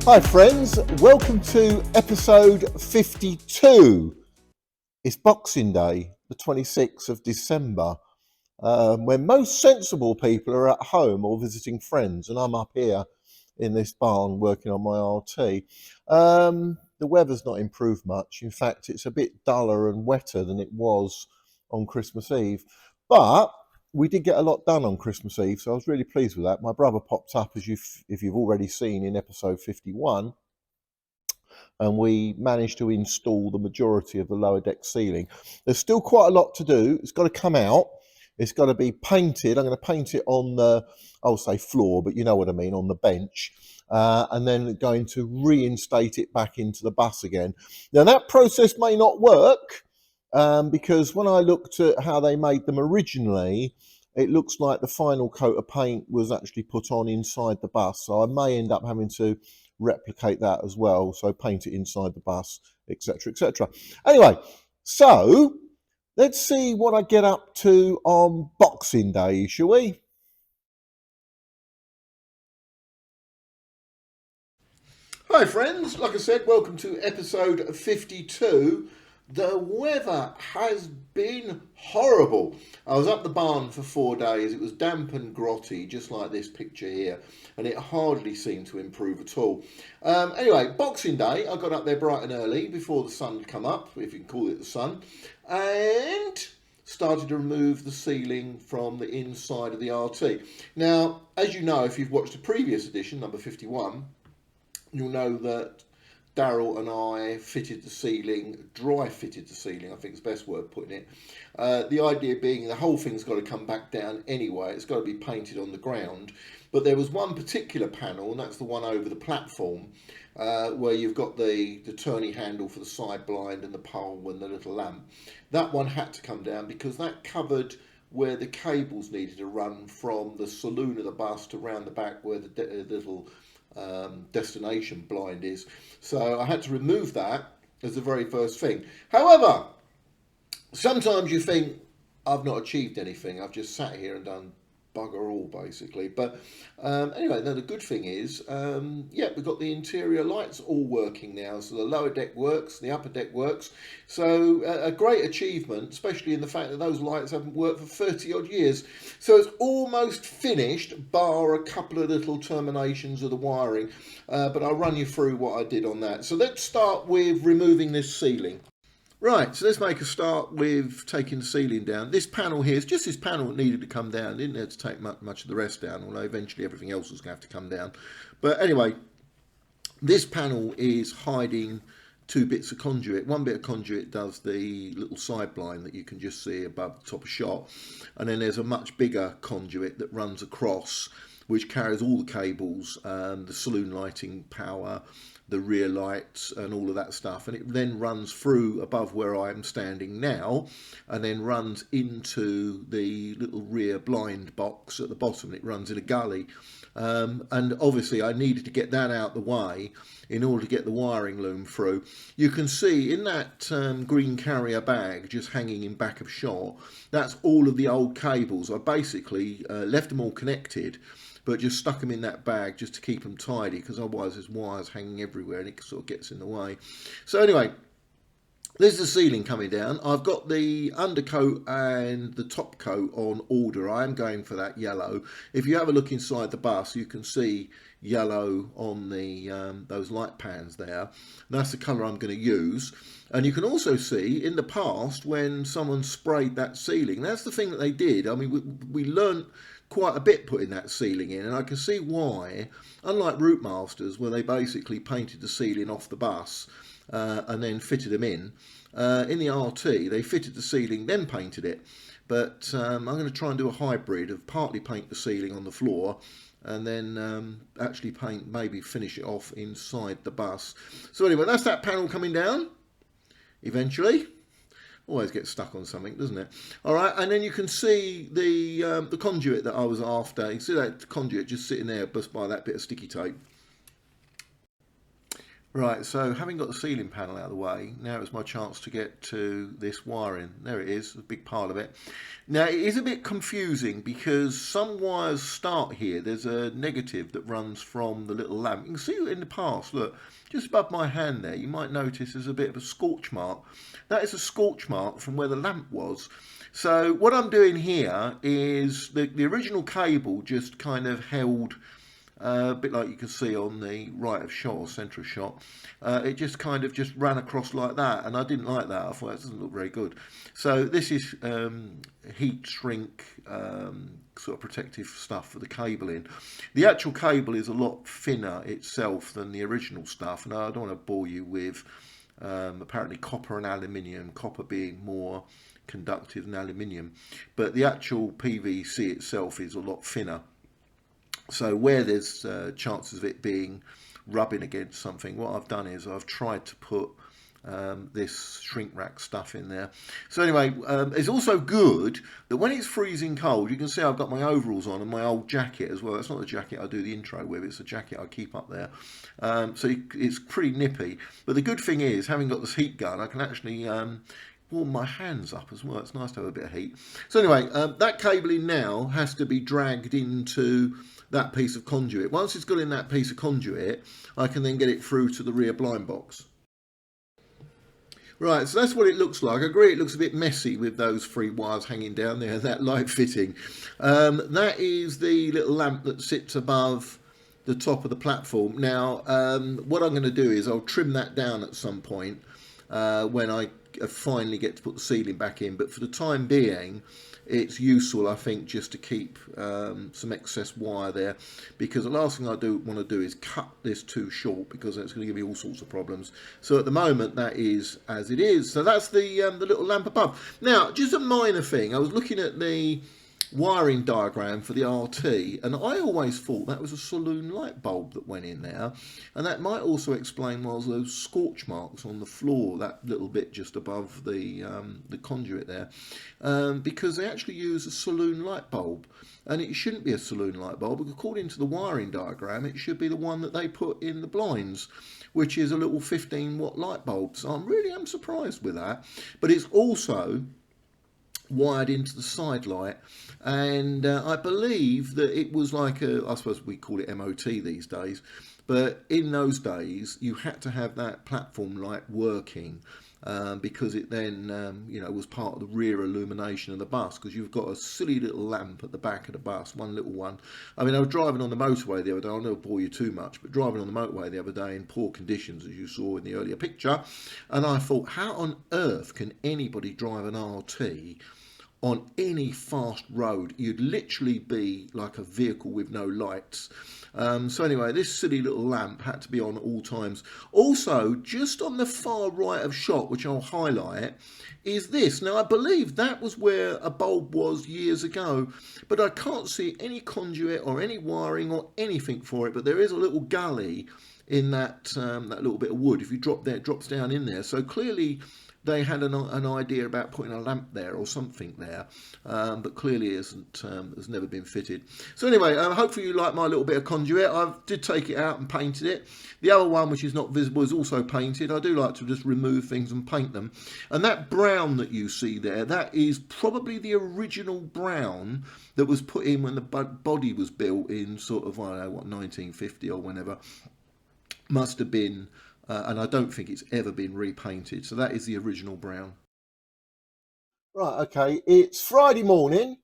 Hi friends, welcome to episode 52. It's Boxing Day, the 26th of December, when most sensible people are at home or visiting friends, and I'm up here in this barn working on my RT. The weather's not improved much. In fact, it's a bit duller and wetter than it was on Christmas Eve. But we did get a lot done on Christmas Eve, so I was really pleased with that. My brother popped up, if you've already seen in episode 51, and we managed to install the majority of the lower deck ceiling. There's still quite a lot to do. It's got to come out. It's got to be painted. I'm going to paint it on the, I'll say floor, but you know what I mean, on the bench. And then going to reinstate it back into the bus again. Now that process may not work because when I looked at how they made them originally, it looks like the final coat of paint was actually put on inside the bus. So I may end up having to replicate that as well. So paint it inside the bus, etc., etc. Anyway, so let's see what I get up to on Boxing Day, shall we? Hi friends, like I said, welcome to episode 52. The weather has been horrible. I was up the barn for 4 days. It was damp and grotty, just like this picture here, and it hardly seemed to improve at all. Anyway, Boxing Day, I got up there bright and early before the sun had come up, if you can call it the sun, and started to remove the ceiling from the inside of the RT. Now, as you know, if you've watched the previous edition, number 51, you'll know that Daryl and I fitted the ceiling, dry fitted the ceiling, I think is the best word of putting it. The idea being the whole thing's got to come back down anyway. It's got to be painted on the ground. But there was one particular panel, and that's the one over the platform, where you've got the turning handle for the side blind and the pole and the little lamp. That one had to come down because that covered where the cables needed to run from the saloon of the bus to round the back where the little destination blind is. So I had to remove that as the very first thing. However, sometimes you think I've not achieved anything, I've just sat here and done bugger all basically. But anyway, now the good thing is yeah, we've got the interior lights all working now, so the lower deck works, the upper deck works, so a great achievement, especially in the fact that those lights haven't worked for 30 odd years. So it's almost finished, bar a couple of little terminations of the wiring, but I'll run you through what I did on that. So let's start with removing this ceiling. Right, so let's make a start with taking the ceiling down. This panel here is just this panel that needed to come down. Didn't have to take much of the rest down, although eventually everything else was going to have to come down. But anyway, this panel is hiding two bits of conduit. One bit of conduit does the little side blind that you can just see above the top of shot. And then there's a much bigger conduit that runs across, which carries all the cables, the saloon lighting power, the rear lights and all of that stuff, and it then runs through above where I am standing now and then runs into the little rear blind box at the bottom. It runs in a gully, and obviously I needed to get that out the way in order to get the wiring loom through. You can see in that green carrier bag just hanging in back of shot, that's all of the old cables. I basically left them all connected, but just stuck them in that bag just to keep them tidy, because otherwise there's wires hanging everywhere and it sort of gets in the way. So anyway, there's the ceiling coming down. I've got the undercoat and the top coat on order. I am going for that yellow. If you have a look inside the bus, you can see yellow on the those light pans there. That's the colour I'm going to use. And you can also see in the past when someone sprayed that ceiling, that's the thing that they did. I mean, we learned quite a bit putting that ceiling in, and I can see why, unlike Route Masters where they basically painted the ceiling off the bus and then fitted them in the RT they fitted the ceiling then painted it. But I'm going to try and do a hybrid of partly paint the ceiling on the floor and then actually paint, maybe finish it off inside the bus. So anyway, that's that panel coming down eventually. Always gets stuck on something, doesn't it? All right, and then you can see the conduit that I was after. You see that conduit just sitting there just by that bit of sticky tape. Right, so having got the ceiling panel out of the way, now it's my chance to get to this wiring. There it is, a big pile of it. Now it is a bit confusing because some wires start here. There's a negative that runs from the little lamp. You can see it in the past, look, just above my hand there, you might notice there's a bit of a scorch mark. That is a scorch mark from where the lamp was. So what I'm doing here is the original cable just kind of held a bit like you can see on the right of shot or centre of shot. It just kind of just ran across like that, and I didn't like that. I thought it doesn't look very good. So this is heat shrink sort of protective stuff for the cabling. The actual cable is a lot thinner itself than the original stuff, and I don't want to bore you with apparently copper and aluminium, copper being more conductive than aluminium, but the actual PVC itself is a lot thinner. So where there's chances of it being rubbing against something, what I've done is I've tried to put this shrink wrap stuff in there. So anyway, it's also good that when it's freezing cold, you can see I've got my overalls on and my old jacket as well. That's not the jacket I do the intro with, it's a jacket I keep up there. So it's pretty nippy. But the good thing is, having got this heat gun, I can actually warm my hands up as well. It's nice to have a bit of heat. So anyway, that cabling now has to be dragged into that piece of conduit. Once it's got in that piece of conduit, I can then get it through to the rear blind box. Right, so that's what it looks like. I agree it looks a bit messy with those three wires hanging down there, that light fitting. That is the little lamp that sits above the top of the platform. Now, what I'm going to do is I'll trim that down at some point when I finally get to put the ceiling back in. But for the time being, it's useful, I think, just to keep some excess wire there, because the last thing I want to do is cut this too short, because it's going to give me all sorts of problems. So at the moment, that is as it is. So that's the little lamp above. Now, just a minor thing, I was looking at the wiring diagram for the RT, and I always thought that was a saloon light bulb that went in there, and that might also explain why there's those scorch marks on the floor, that little bit just above the conduit there, because they actually use a saloon light bulb, and it shouldn't be a saloon light bulb, because according to the wiring diagram it should be the one that they put in the blinds, which is a little 15-watt light bulb. So I am surprised with that. But it's also wired into the side light, and I believe that it was like I suppose we call it MOT these days, but in those days you had to have that platform light working, because it then was part of the rear illumination of the bus, because you've got a silly little lamp at the back of the bus, one little one. I mean, I was driving on the motorway the other day, I'll never bore you too much, but driving on the motorway the other day in poor conditions, as you saw in the earlier picture, and I thought, how on earth can anybody drive an RT on any fast road? You'd literally be like a vehicle with no lights. So anyway, this silly little lamp had to be on at all times. Also, just on the far right of shot, which I'll highlight, is this. Now, I believe that was where a bulb was years ago, but I can't see any conduit or any wiring or anything for it. But there is a little gully in that that little bit of wood. If you drop there, it drops down in there. So clearly they had an idea about putting a lamp there or something there, but clearly has never been fitted. So anyway, hopefully you like my little bit of conduit. I did take it out and painted it. The other one, which is not visible, is also painted. I do like to just remove things and paint them. And that brown that you see there, that is probably the original brown that was put in when the body was built in sort of, I don't know, what, 1950 or whenever. Must have been, and I don't think it's ever been repainted. So that is the original brown. Right, okay, it's Friday morning.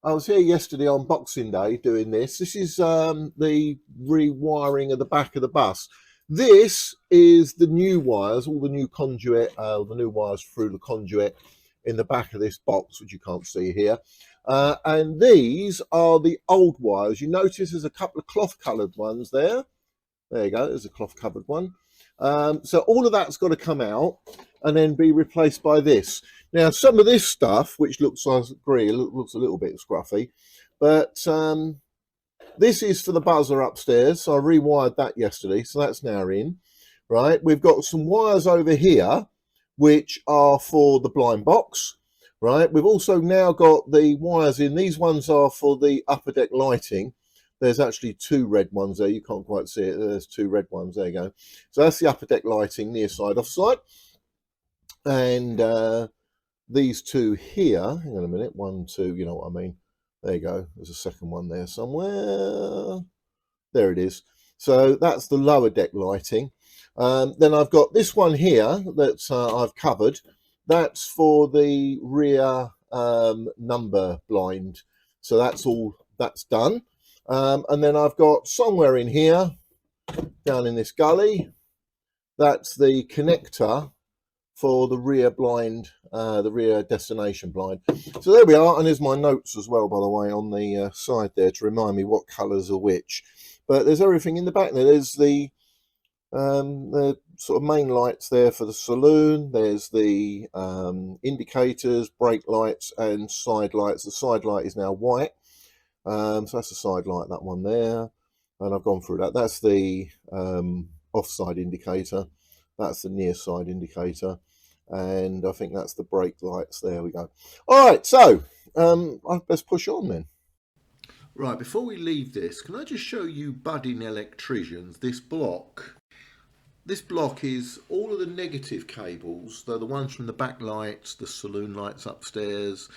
I was here yesterday on Boxing Day doing this. This is the rewiring of the back of the bus. This is the new wires, all the new conduit, the new wires through the conduit in the back of this box, which you can't see here. And these are the old wires. You notice there's a couple of cloth coloured ones there. There you go, there's a cloth covered one. So all of that's got to come out and then be replaced by this. Now, some of this stuff, which looks like grey, looks a little bit scruffy, but this is for the buzzer upstairs. So I rewired that yesterday, so that's now in. Right, we've got some wires over here, which are for the blind box. Right, we've also now got the wires in. These ones are for the upper deck lighting. there's actually two red ones there. You can't quite see it. There's two red ones. There you go. So that's the upper deck lighting, near side, offside. And these two here, hang on a minute, 1, 2, you know what I mean. There you go. There's a second one there somewhere. There it is. So that's the lower deck lighting. Then I've got this one here that I've covered. That's for the rear number blind. So that's done. And then I've got somewhere in here, down in this gully, that's the connector for the rear blind, the rear destination blind. So there we are, and there's my notes as well, by the way, on the side there to remind me what colours are which. But there's everything in the back there. There's the sort of main lights there for the saloon. There's the indicators, brake lights, and side lights. The side light is now white, so that's the side light, that one there. And I've gone through that. That's the offside indicator. That's the near side indicator. And I think that's the brake lights. There we go. All right, so let's push on then. Right, before we leave this, can I just show you budding electricians this block? This block is all of the negative cables, though the ones from the back lights, the saloon lights upstairs,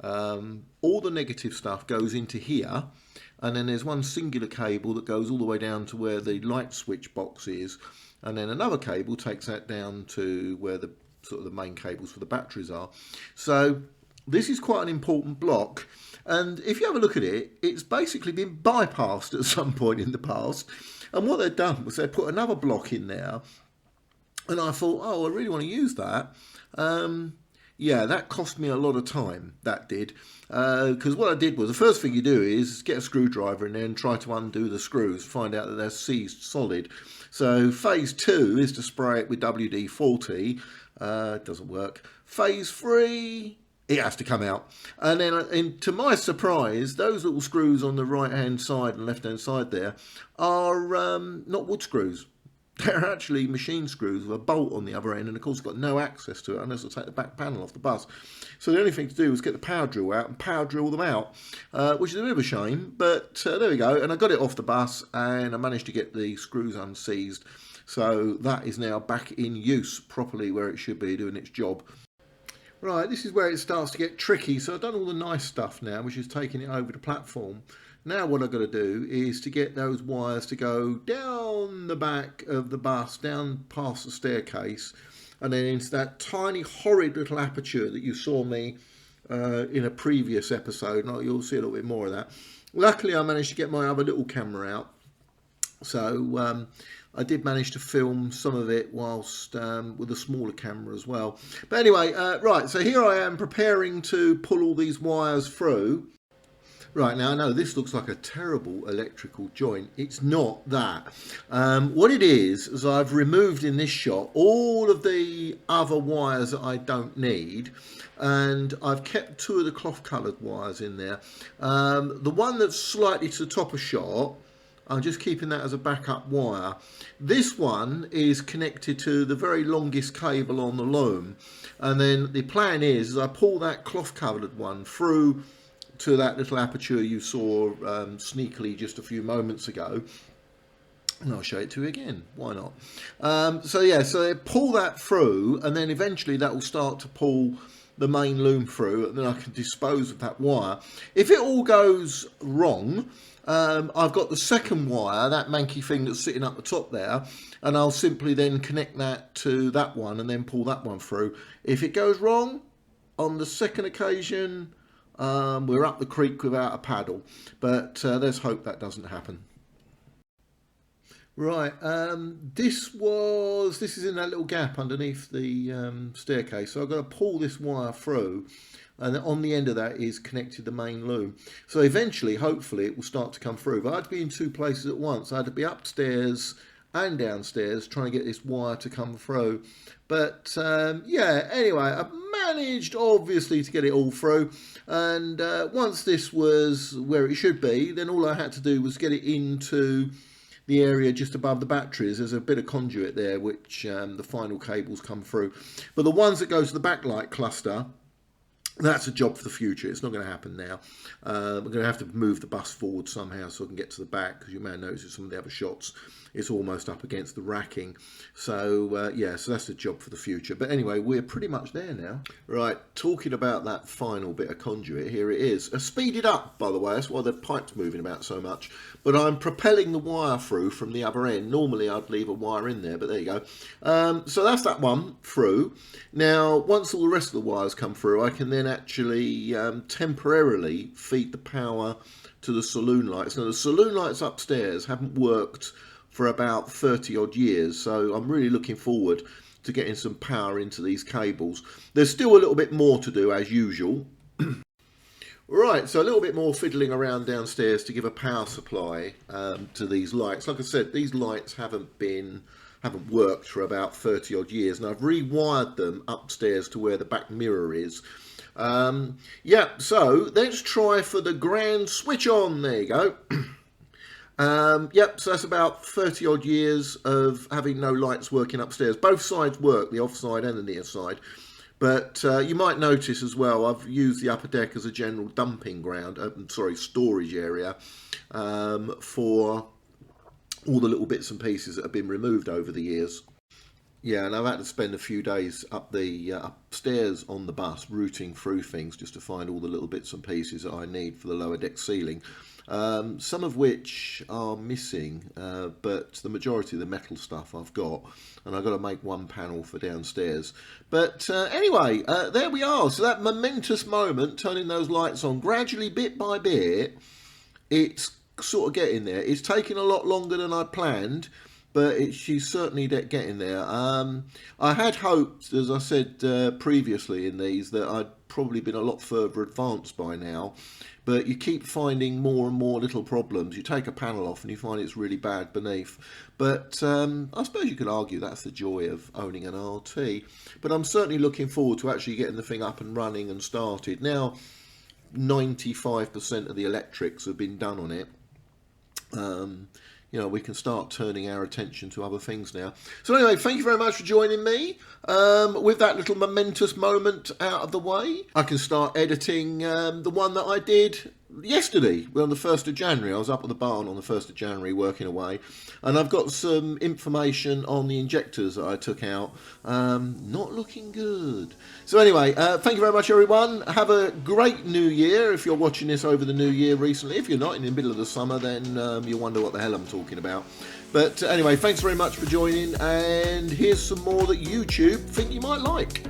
all the negative stuff goes into here. And then there's one singular cable that goes all the way down to where the light switch box is. And then another cable takes that down to where the sort of the main cables for the batteries are. So this is quite an important block. And if you have a look at it, it's basically been bypassed at some point in the past. And what they've done was they put another block in there. And I thought, oh, I really want to use that. Yeah, that cost me a lot of time, that did. Because what I did was, the first thing you do is get a screwdriver in there and try to undo the screws, find out that they're seized solid. So phase 2 is to spray it with WD-40. It doesn't work. Phase 3, it has to come out. And then, to my surprise, those little screws on the right-hand side and left-hand side there are not wood screws. They're actually machine screws with a bolt on the other end, and of course got no access to it unless I take the back panel off the bus. So the only thing to do was get the power drill out and power drill them out, which is a bit of a shame, but there we go. And I got it off the bus and I managed to get the screws unseized. So that is now back in use properly where it should be, doing its job. Right, this is where it starts to get tricky. So I've done all the nice stuff now, which is taking it over the platform. Now what I've got to do is to get those wires to go down the back of the bus, down past the staircase, and then into that tiny horrid little aperture that you saw me in a previous episode. And you'll see a little bit more of that. Luckily I managed to get my other little camera out, so I did manage to film some of it whilst with a smaller camera as well. But anyway, right, so here I am preparing to pull all these wires through. Right, now I know this looks like a terrible electrical joint. It's not that. What it is I've removed in this shot all of the other wires that I don't need, and I've kept 2 of the cloth coloured wires in there. The one that's slightly to the top of shot, I'm just keeping that as a backup wire. This one is connected to the very longest cable on the loom, and then the plan is I pull that cloth coloured one through to that little aperture you saw sneakily just a few moments ago, and I'll show it to you again, why not. So yeah, so they pull that through, and then eventually that will start to pull the main loom through, and then I can dispose of that wire. If it all goes wrong, I've got the second wire, that manky thing that's sitting up the top there, and I'll simply then connect that to that one and then pull that one through. If it goes wrong on the second occasion, we're up the creek without a paddle, but let's hope that doesn't happen. Right, this is in that little gap underneath the staircase, so I've got to pull this wire through, and on the end of that is connected the main loom. So eventually, hopefully, it will start to come through. But I had to be in 2 places at once. I had to be upstairs and downstairs trying to get this wire to come through. But yeah, anyway, I've managed obviously to get it all through, and once this was where it should be, then all I had to do was get it into the area just above the batteries. There's a bit of conduit there which the final cables come through, but the ones that go to the backlight cluster, That's a job for the future. It's not going to happen now. We're going to have to move the bus forward somehow so I can get to the back, because you may have noticed some of the other shots, it's almost up against the racking. So yeah, so that's the job for the future. But anyway, we're pretty much there now. Right, talking about that final bit of conduit, here it is. Speeded up, by the way, that's why the pipe's moving about so much. But I'm propelling the wire through from the other end. Normally I'd leave a wire in there, but there you go. So that's that one through. Now, once all the rest of the wires come through, I can then actually temporarily feed the power to the saloon lights. Now, the saloon lights upstairs haven't worked for about 30 odd years, so I'm really looking forward to getting some power into these cables. There's still a little bit more to do as usual. Right, so a little bit more fiddling around downstairs to give a power supply to these lights. Like I said, these lights haven't worked for about 30 odd years, and I've rewired them upstairs to where the back mirror is. Yeah, so let's try for the grand switch on. There you go. Yep, so that's about 30 odd years of having no lights working upstairs. Both sides work, the offside and the near side. But you might notice as well, I've used the upper deck as a general dumping ground, storage area, for all the little bits and pieces that have been removed over the years. Yeah, and I've had to spend a few days up the upstairs on the bus, routing through things just to find all the little bits and pieces that I need for the lower deck ceiling. Some of which are missing, but the majority of the metal stuff I've got, and I've got to make one panel for downstairs. But anyway, there we are. So that momentous moment, turning those lights on, gradually, bit by bit, it's sort of getting there. It's taking a lot longer than I planned, but she's certainly getting there. I had hoped, as I said previously in these, that I'd probably been a lot further advanced by now, but you keep finding more and more little problems. You take a panel off and you find it's really bad beneath. But I suppose you could argue that's the joy of owning an RT. But I'm certainly looking forward to actually getting the thing up and running and started. Now, 95% of the electrics have been done on it. You know, we can start turning our attention to other things now. So anyway, thank you very much for joining me. With that little momentous moment out of the way, I can start editing the one that I did yesterday, on the 1st of January. I was up at the barn on the 1st of January working away, and I've got some information on the injectors that I took out. Not looking good. So anyway, thank you very much, everyone. Have a great new year if you're watching this over the new year recently. If you're not, in the middle of the summer, then you'll wonder what the hell I'm talking about. But anyway, thanks very much for joining, and here's some more that YouTube think you might like.